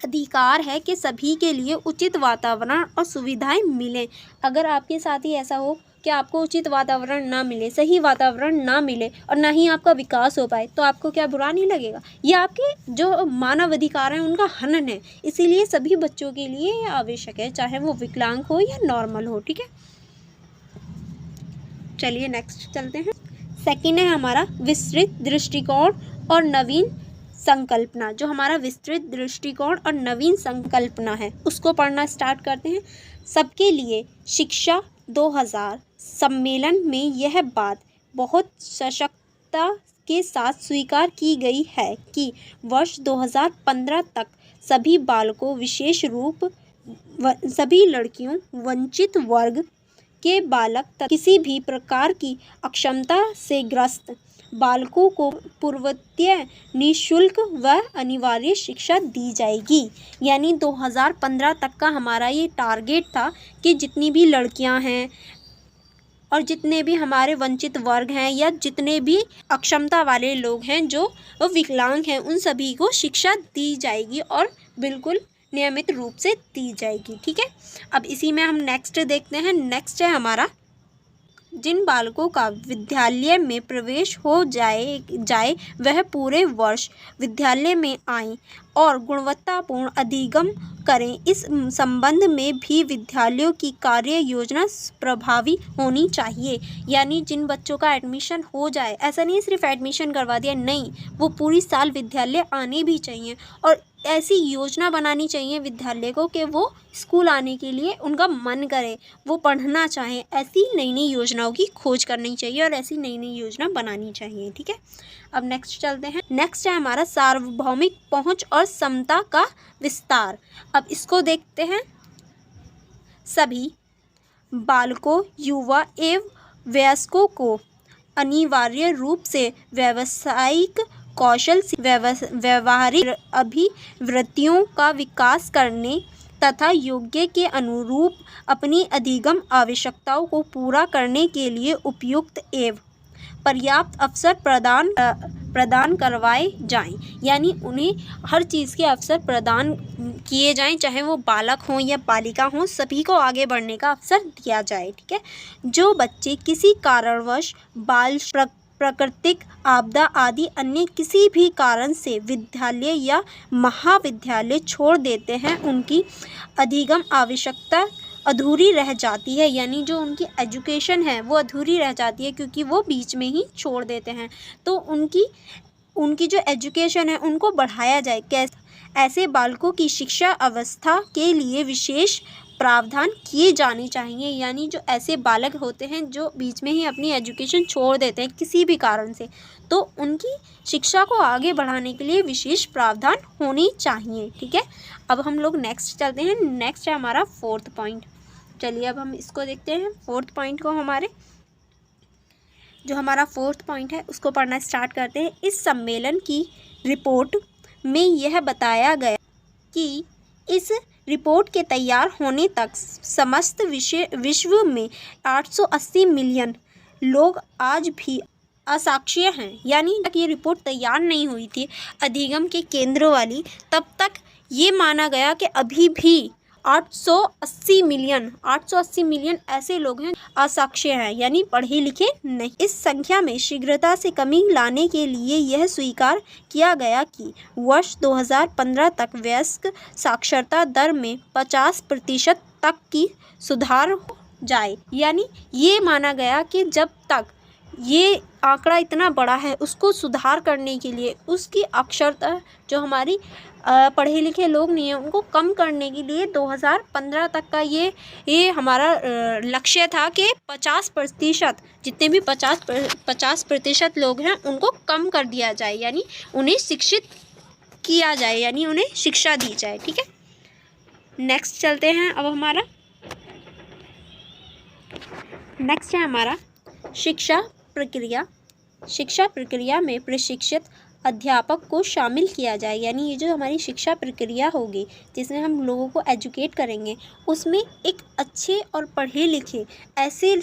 अधिकार है कि सभी के लिए उचित वातावरण और सुविधाएं मिलें। अगर आपके साथ ही ऐसा हो कि आपको उचित वातावरण ना मिले, सही वातावरण ना मिले और ना ही आपका विकास हो पाए तो आपको क्या बुरा नहीं लगेगा? ये आपके जो मानव अधिकार हैं उनका हनन है। इसीलिए सभी बच्चों के लिए ये आवश्यक है, चाहे वो विकलांग हो या नॉर्मल हो। ठीक है, चलिए नेक्स्ट चलते हैं। सेकंड है हमारा विस्तृत दृष्टिकोण और नवीन संकल्पना। जो हमारा विस्तृत दृष्टिकोण और नवीन संकल्पना है उसको पढ़ना स्टार्ट करते हैं। सबके लिए शिक्षा 2000 सम्मेलन में यह बात बहुत सशक्तता के साथ स्वीकार की गई है कि वर्ष 2015 तक सभी बालकों, विशेष रूप सभी लड़कियों, वंचित वर्ग के बालक तक किसी भी प्रकार की अक्षमता से ग्रस्त बालकों को पूर्वतः निःशुल्क व अनिवार्य शिक्षा दी जाएगी। यानी 2015 तक का हमारा ये टारगेट था कि जितनी भी लड़कियां हैं और जितने भी हमारे वंचित वर्ग हैं या जितने भी अक्षमता वाले लोग हैं जो विकलांग हैं उन सभी को शिक्षा दी जाएगी और बिल्कुल नियमित रूप से दी जाएगी। ठीक है, अब इसी में हम नेक्स्ट देखते हैं। नेक्स्ट है हमारा, जिन बालकों का विद्यालय में प्रवेश हो जाए वह पूरे वर्ष विद्यालय में आएं और गुणवत्तापूर्ण अधिगम करें। इस संबंध में भी विद्यालयों की कार्य योजना प्रभावी होनी चाहिए। यानी जिन बच्चों का एडमिशन हो जाए, ऐसा नहीं सिर्फ एडमिशन करवा दिया, नहीं, वो पूरी साल विद्यालय आने भी चाहिए और ऐसी योजना बनानी चाहिए विद्यालय को कि वो स्कूल आने के लिए उनका मन करे, वो पढ़ना चाहें। ऐसी नई नई योजनाओं की खोज करनी चाहिए और ऐसी नई नई योजना बनानी चाहिए। ठीक है, अब नेक्स्ट चलते हैं। नेक्स्ट है हमारा सार्वभौमिक पहुंच और समता का विस्तार। अब इसको देखते हैं। सभी बालकों, युवा एवं वयस्कों को अनिवार्य रूप से व्यावसायिक कौशल, व्यवहारिक अभिवृत्तियों का विकास करने तथा योग्य के अनुरूप अपनी अधिगम आवश्यकताओं को पूरा करने के लिए उपयुक्त एवं पर्याप्त अवसर प्रदान प्रदान करवाए जाएं, यानी उन्हें हर चीज़ के अवसर प्रदान किए जाएं, चाहे वो बालक हों या बालिका हों, सभी को आगे बढ़ने का अवसर दिया जाए। ठीक है। जो बच्चे किसी कारणवश बाल प्राकृतिक आपदा आदि अन्य किसी भी कारण से विद्यालय या महाविद्यालय छोड़ देते हैं, उनकी अधिगम आवश्यकता अधूरी रह जाती है, यानी जो उनकी एजुकेशन है वो अधूरी रह जाती है क्योंकि वो बीच में ही छोड़ देते हैं। तो उनकी जो एजुकेशन है उनको बढ़ाया जाए। कैसे? ऐसे बालकों की शिक्षा अवस्था के लिए विशेष प्रावधान किए जाने चाहिए, यानी जो ऐसे बालक होते हैं जो बीच में ही अपनी एजुकेशन छोड़ देते हैं किसी भी कारण से, तो उनकी शिक्षा को आगे बढ़ाने के लिए विशेष प्रावधान होने चाहिए। ठीक है। अब हम लोग नेक्स्ट चलते हैं। नेक्स्ट है हमारा 4th पॉइंट। चलिए अब हम इसको देखते हैं। 4th पॉइंट को हमारा 4th पॉइंट है उसको पढ़ना स्टार्ट करते हैं। इस सम्मेलन की रिपोर्ट में यह बताया गया कि इस रिपोर्ट के तैयार होने तक समस्त विश्व में 880 मिलियन लोग आज भी असाक्षर हैं, यानी तक ये रिपोर्ट तैयार नहीं हुई थी अधिगम के केंद्रों वाली, तब तक ये माना गया कि अभी भी 880 मिलियन ऐसे लोग हैं असाक्षर हैं, यानी पढ़े लिखे नहीं। इस संख्या में शीघ्रता से कमी लाने के लिए यह स्वीकार किया गया कि वर्ष 2015 तक वयस्क साक्षरता दर में 50% तक की सुधार हो जाए, यानी ये माना गया कि जब तक ये आंकड़ा इतना बड़ा है उसको सुधार करने के लिए उसकी अक्षरता जो हमारी पढ़े लिखे लोग नहीं हैं उनको कम करने के लिए 2015 तक का ये हमारा लक्ष्य था कि 50% जितने भी 50% लोग हैं उनको कम कर दिया जाए, यानी उन्हें शिक्षित किया जाए, यानी उन्हें शिक्षा दी जाए। ठीक है। नेक्स्ट चलते हैं। अब हमारा नेक्स्ट है हमारा शिक्षा प्रक्रिया में प्रशिक्षित अध्यापक को शामिल किया जाए, यानी ये जो हमारी शिक्षा प्रक्रिया होगी जिसमें हम लोगों को एजुकेट करेंगे उसमें एक अच्छे और पढ़े लिखे ऐसे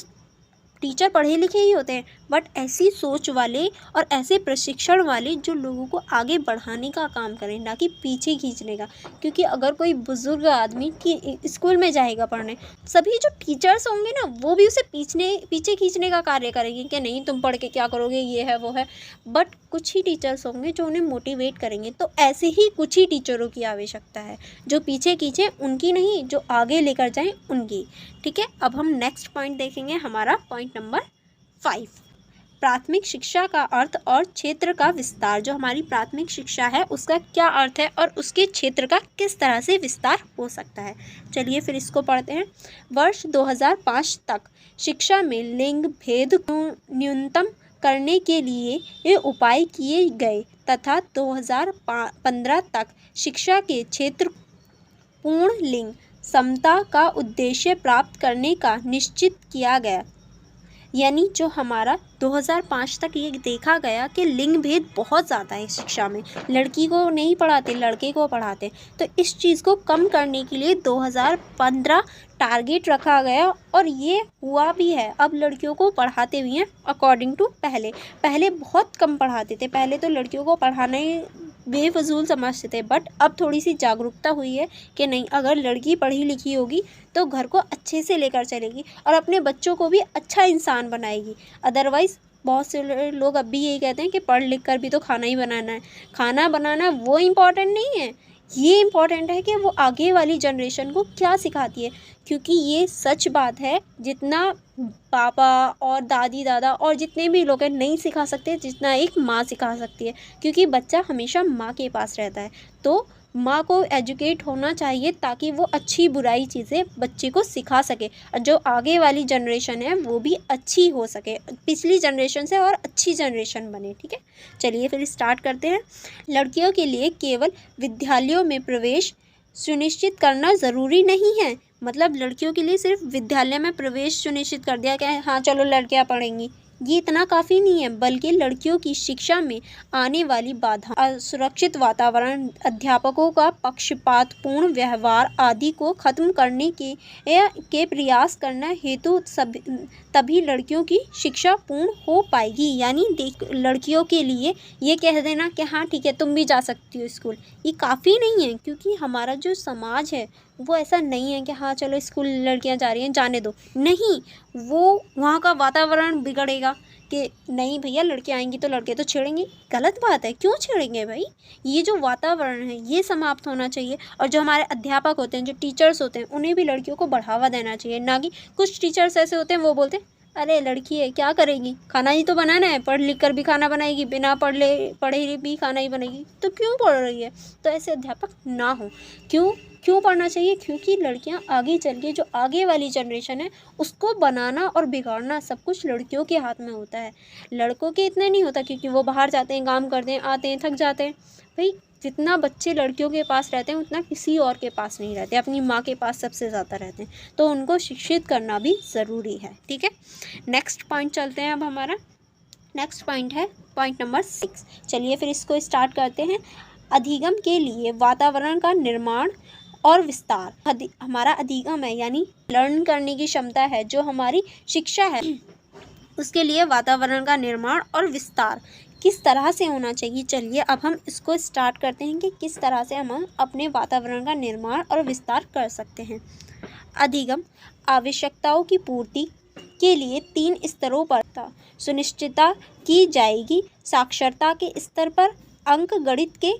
टीचर पढ़े लिखे ही होते हैं, बट ऐसी सोच वाले और ऐसे प्रशिक्षण वाले जो लोगों को आगे बढ़ाने का काम करें, ना कि पीछे खींचने का। क्योंकि अगर कोई बुजुर्ग आदमी की स्कूल में जाएगा पढ़ने, सभी जो टीचर्स होंगे ना वो भी उसे पीछे खींचने का कार्य करेंगे कि नहीं तुम पढ़ के क्या करोगे, ये है वो है, बट कुछ ही टीचर्स होंगे जो उन्हें मोटिवेट करेंगे। तो ऐसे ही कुछ ही टीचरों की आवश्यकता है जो पीछे खींचे उनकी नहीं, जो आगे लेकर जाएं उनकी। ठीक है। अब हम नेक्स्ट पॉइंट देखेंगे, हमारा पॉइंट नंबर 5, प्राथमिक शिक्षा का अर्थ और क्षेत्र का विस्तार। जो हमारी प्राथमिक शिक्षा है उसका क्या अर्थ है और उसके क्षेत्र का किस तरह से विस्तार हो सकता है। चलिए फिर इसको पढ़ते हैं। वर्ष 2005 तक शिक्षा में लिंग भेद को न्यूनतम करने के लिए ये उपाय किए गए तथा 2015 तक शिक्षा के क्षेत्र पूर्ण लिंग समता का उद्देश्य प्राप्त करने का निश्चित किया गया, यानी जो हमारा 2005 तक ये देखा गया कि लिंग भेद बहुत ज़्यादा है शिक्षा में, लड़की को नहीं पढ़ाते लड़के को पढ़ाते, तो इस चीज़ को कम करने के लिए 2015 टारगेट रखा गया और ये हुआ भी है। अब लड़कियों को पढ़ाते भी हैं अकॉर्डिंग टू पहले बहुत कम पढ़ाते थे, पहले तो लड़कियों को पढ़ाना ही बेफजूल समझते थे, बट अब थोड़ी सी जागरूकता हुई है कि नहीं, अगर लड़की पढ़ी लिखी होगी तो घर को अच्छे से लेकर चलेगी और अपने बच्चों को भी अच्छा इंसान बनाएगी। अदरवाइज़ बहुत से लोग अब भी यही कहते हैं कि पढ़ लिख कर भी तो खाना ही बनाना है। खाना बनाना वो इम्पॉर्टेंट नहीं है, ये इम्पॉर्टेंट है कि वो आगे वाली जनरेशन को क्या सिखाती है, क्योंकि ये सच बात है जितना पापा और दादी दादा और जितने भी लोग हैं नहीं सिखा सकते जितना एक माँ सिखा सकती है, क्योंकि बच्चा हमेशा माँ के पास रहता है। तो माँ को एजुकेट होना चाहिए ताकि वो अच्छी बुराई चीज़ें बच्चे को सिखा सके और जो आगे वाली जनरेशन है वो भी अच्छी हो सके, पिछली जनरेशन से और अच्छी जनरेशन बने। ठीक है। चलिए फिर स्टार्ट करते हैं। लड़कियों के लिए केवल विद्यालयों में प्रवेश सुनिश्चित करना ज़रूरी नहीं है, मतलब लड़कियों के लिए सिर्फ विद्यालय में प्रवेश सुनिश्चित कर दिया क्या है, हाँ चलो लड़कियां पढ़ेंगी, ये इतना काफ़ी नहीं है, बल्कि लड़कियों की शिक्षा में आने वाली बाधा, असुरक्षित वातावरण, अध्यापकों का पक्षपातपूर्ण व्यवहार आदि को खत्म करने के प्रयास करना हेतु तभी लड़कियों की शिक्षा पूर्ण हो पाएगी। यानी देख, लड़कियों के लिए ये कह देना कि हाँ ठीक है तुम भी जा सकती हो स्कूल, ये काफ़ी नहीं है, क्योंकि हमारा जो समाज है वो ऐसा नहीं है कि हाँ चलो स्कूल लड़कियां जा रही हैं जाने दो, नहीं, वो वहाँ का वातावरण बिगड़ेगा कि नहीं भैया लड़कियां आएंगी तो लड़के तो छेड़ेंगे। गलत बात है, क्यों छेड़ेंगे भाई? ये जो वातावरण है ये समाप्त होना चाहिए। और जो हमारे अध्यापक होते हैं, जो टीचर्स होते हैं, उन्हें भी लड़कियों को बढ़ावा देना चाहिए। ना कि कुछ टीचर्स ऐसे होते हैं वो बोलते हैं अरे लड़की है क्या करेगी, खाना ही तो बनाना है, पढ़ लिख कर भी खाना बनाएगी, बिना पढ़े भी खाना ही बनेगी, तो क्यों पढ़ रही है? तो ऐसे अध्यापक ना हो। क्यों पढ़ना चाहिए? क्योंकि लड़कियां आगे चल के जो आगे वाली जनरेशन है उसको बनाना और बिगाड़ना सब कुछ लड़कियों के हाथ में होता है, लड़कों के इतना नहीं होता, क्योंकि वो बाहर जाते हैं, काम करते हैं, आते हैं, थक जाते हैं। भाई जितना बच्चे लड़कियों के पास रहते हैं उतना किसी और के पास नहीं रहते, अपनी माँ के पास सबसे ज़्यादा रहते हैं, तो उनको शिक्षित करना भी ज़रूरी है। ठीक है, नेक्स्ट पॉइंट चलते हैं। अब हमारा नेक्स्ट पॉइंट है पॉइंट नंबर 6। चलिए फिर इसको स्टार्ट करते हैं। अधिगम के लिए वातावरण का निर्माण और विस्तार। हमारा अधिगम है यानी लर्न करने की क्षमता है, जो हमारी शिक्षा है उसके लिए वातावरण का निर्माण और विस्तार किस तरह से होना चाहिए। चलिए अब हम इसको स्टार्ट करते हैं कि किस तरह से हम अपने वातावरण का निर्माण और विस्तार कर सकते हैं। अधिगम आवश्यकताओं की पूर्ति के लिए 3 स्तरों पर सुनिश्चितता की जाएगी। साक्षरता के स्तर पर, अंक गणित के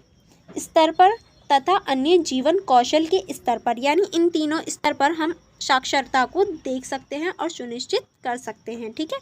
स्तर पर तथा अन्य जीवन कौशल के स्तर पर। यानी इन तीनों स्तर पर हम साक्षरता को देख सकते हैं और सुनिश्चित कर सकते हैं। ठीक है,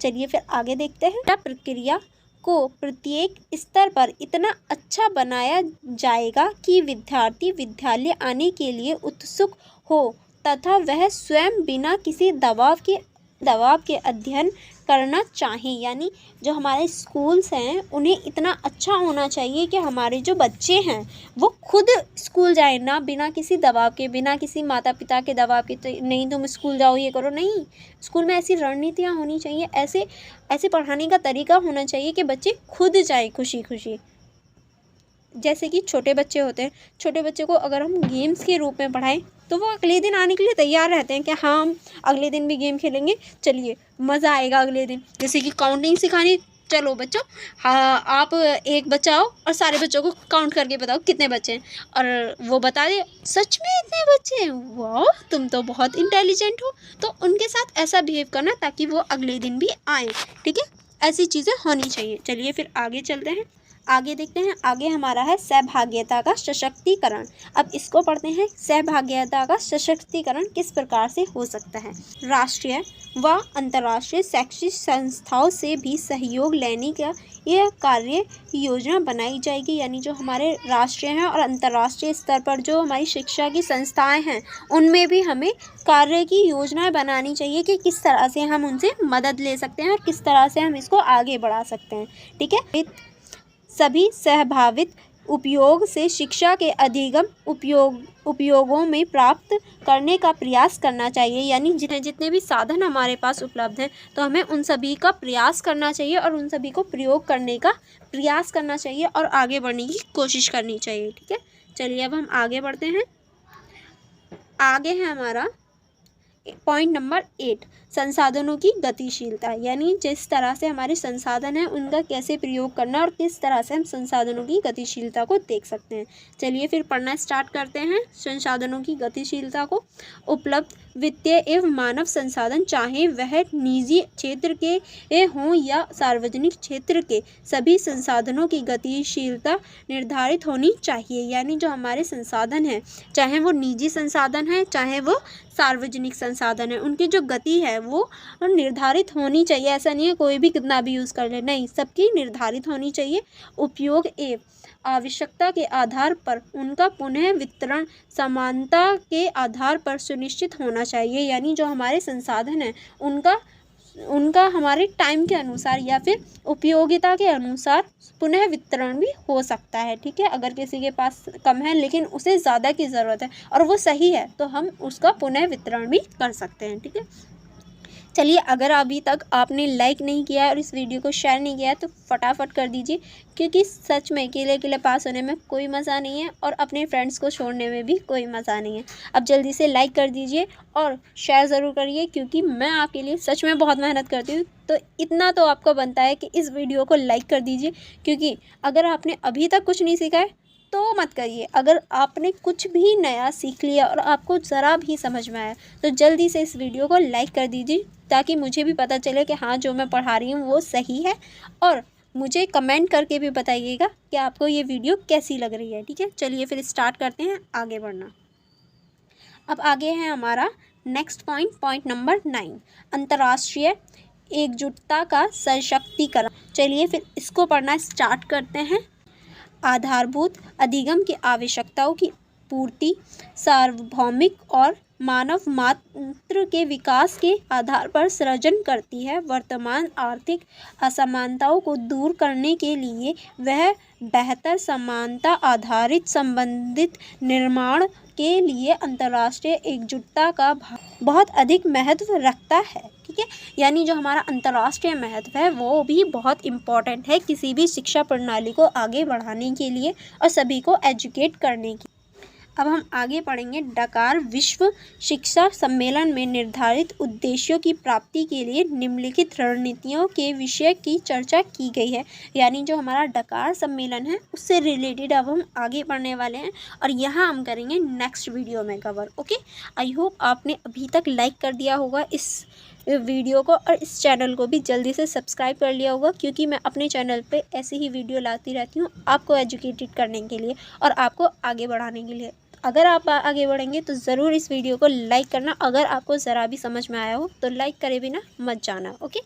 चलिए फिर आगे देखते हैं। प्रक्रिया को प्रत्येक स्तर पर इतना अच्छा बनाया जाएगा कि विद्यार्थी विद्यालय आने के लिए उत्सुक हो तथा वह स्वयं बिना किसी दबाव के अध्ययन करना चाहें। यानी जो हमारे स्कूल्स हैं उन्हें इतना अच्छा होना चाहिए कि हमारे जो बच्चे हैं वो खुद स्कूल जाएं, ना बिना किसी दबाव के, बिना किसी माता पिता के दबाव के, तो नहीं तुम स्कूल जाओ ये करो, नहीं। स्कूल में ऐसी रणनीतियाँ होनी चाहिए, ऐसे पढ़ाने का तरीका होना चाहिए कि बच्चे खुद जाएं खुशी खुशी। जैसे कि छोटे बच्चे होते हैं, छोटे बच्चे को अगर हम गेम्स के रूप में पढ़ाएं तो वो अगले दिन आने के लिए तैयार रहते हैं कि हाँ हम अगले दिन भी गेम खेलेंगे, चलिए मज़ा आएगा अगले दिन। जैसे कि काउंटिंग सिखानी, चलो बच्चों हाँ आप एक बच्चा आओ और सारे बच्चों को काउंट करके बताओ कितने बच्चे हैं, और वो बता दे सच में इतने बच्चे हैं, वाह तुम तो बहुत इंटेलिजेंट हो। तो उनके साथ ऐसा बिहेव करना ताकि वो अगले दिन भी आए। ठीक है, ऐसी चीज़ें होनी चाहिए। चलिए फिर आगे चलते हैं, आगे देखते हैं। आगे हमारा है सहभागिता का सशक्तिकरण। अब इसको पढ़ते हैं। सहभागिता का सशक्तिकरण किस प्रकार से हो सकता है? राष्ट्रीय व अंतर्राष्ट्रीय शैक्षिक संस्थाओं से भी सहयोग लेने का यह कार्य योजना बनाई जाएगी। यानी जो हमारे राष्ट्रीय हैं और अंतर्राष्ट्रीय स्तर पर जो हमारी शिक्षा की संस्थाएं हैं उनमें भी हमें कार्य की योजना बनानी चाहिए कि किस तरह से हम उनसे मदद ले सकते हैं और किस तरह से हम इसको आगे बढ़ा सकते हैं। ठीक है, सभी सहभागित उपयोग से शिक्षा के अधिगम उपयोगों में प्राप्त करने का प्रयास करना चाहिए। यानी जितने भी साधन हमारे पास उपलब्ध हैं तो हमें उन सभी का प्रयास करना चाहिए और उन सभी को प्रयोग करने का प्रयास करना चाहिए और आगे बढ़ने की कोशिश करनी चाहिए। ठीक है, चलिए अब हम आगे बढ़ते हैं। आगे है हमारा पॉइंट नंबर 8, संसाधनों की गतिशीलता। यानी जिस तरह से हमारे संसाधन हैं उनका कैसे प्रयोग करना और किस तरह से हम संसाधनों की गतिशीलता को देख सकते हैं। चलिए फिर पढ़ना स्टार्ट करते हैं। संसाधनों की गतिशीलता को उपलब्ध वित्तीय एवं मानव संसाधन, चाहे वह निजी क्षेत्र के हों या सार्वजनिक क्षेत्र के, सभी संसाधनों की गतिशीलता निर्धारित होनी चाहिए। यानी जो हमारे संसाधन हैं, चाहे वो निजी संसाधन है चाहे वो सार्वजनिक संसाधन है, उनकी जो गति है वो निर्धारित होनी चाहिए। ऐसा नहीं है कोई भी कितना भी यूज़ कर ले, नहीं, सबकी निर्धारित होनी चाहिए। उपयोग एवं आवश्यकता के आधार पर उनका पुनः वितरण समानता के आधार पर सुनिश्चित होना चाहिए। यानी जो हमारे संसाधन हैं उनका हमारे टाइम के अनुसार या फिर उपयोगिता के अनुसार पुनः वितरण भी हो सकता है। ठीक है, अगर किसी के पास कम है लेकिन उसे ज़्यादा की ज़रूरत है और वो सही है तो हम उसका पुनः वितरण भी कर सकते हैं। ठीक है, चलिए, अगर अभी तक आपने लाइक नहीं किया है और इस वीडियो को शेयर नहीं किया है तो फटाफट कर दीजिए, क्योंकि सच में अकेले पास होने में कोई मज़ा नहीं है और अपने फ्रेंड्स को छोड़ने में भी कोई मज़ा नहीं है। अब जल्दी से लाइक कर दीजिए और शेयर ज़रूर करिए, क्योंकि मैं आपके लिए सच में बहुत मेहनत करती हूँ। तो इतना तो आपको बनता है कि इस वीडियो को लाइक कर दीजिए, क्योंकि अगर आपने अभी तक कुछ नहीं सीखा है तो मत करिए। अगर आपने कुछ भी नया सीख लिया और आपको ज़रा भी समझ में आया तो जल्दी से इस वीडियो को लाइक कर दीजिए, ताकि मुझे भी पता चले कि हाँ, जो मैं पढ़ा रही हूँ वो सही है। और मुझे कमेंट करके भी बताइएगा कि आपको ये वीडियो कैसी लग रही है। ठीक है, चलिए फिर स्टार्ट करते हैं आगे बढ़ना। अब आगे है हमारा नेक्स्ट पॉइंट नंबर 9, अंतर्राष्ट्रीय एकजुटता का सशक्तिकरण। चलिए फिर इसको पढ़ना स्टार्ट करते हैं। आधारभूत अधिगम की आवश्यकताओं की पूर्ति सार्वभौमिक और मानव मात्र के विकास के आधार पर सृजन करती है। वर्तमान आर्थिक असमानताओं को दूर करने के लिए वह बेहतर समानता आधारित संबंधित निर्माण के लिए अंतर्राष्ट्रीय एकजुटता का बहुत अधिक महत्व रखता है। ठीक है, यानी जो हमारा अंतर्राष्ट्रीय महत्व है वो भी बहुत इम्पॉर्टेंट है किसी भी शिक्षा प्रणाली को आगे बढ़ाने के लिए और सभी को एजुकेट करने की। अब हम आगे पढ़ेंगे। डकार विश्व शिक्षा सम्मेलन में निर्धारित उद्देश्यों की प्राप्ति के लिए निम्नलिखित रणनीतियों के विषय की चर्चा की गई है। यानी जो हमारा डकार सम्मेलन है उससे रिलेटेड अब हम आगे पढ़ने वाले हैं और यहाँ हम करेंगे नेक्स्ट वीडियो में कवर। ओके, आई होप आपने अभी तक लाइक कर दिया होगा इस वीडियो को और इस चैनल को भी जल्दी से सब्सक्राइब कर लिया होगा, क्योंकि मैं अपने चैनल पे ऐसी ही वीडियो लाती रहती हूँ आपको एजुकेटेड करने के लिए और आपको आगे बढ़ाने के लिए। अगर आप आगे बढ़ेंगे तो ज़रूर इस वीडियो को लाइक करना। अगर आपको ज़रा भी समझ में आया हो तो लाइक करे बिना मत जाना। ओके,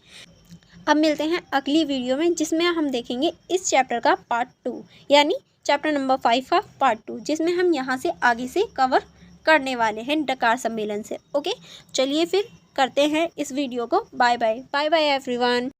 अब मिलते हैं अगली वीडियो में, जिसमें हम देखेंगे इस चैप्टर का पार्ट 2, यानी चैप्टर नंबर 5 का पार्ट 2, जिसमें हम यहाँ से आगे से कवर करने वाले हैं डकार सम्मेलन से। ओके, चलिए फिर करते हैं इस वीडियो को। Bye bye everyone.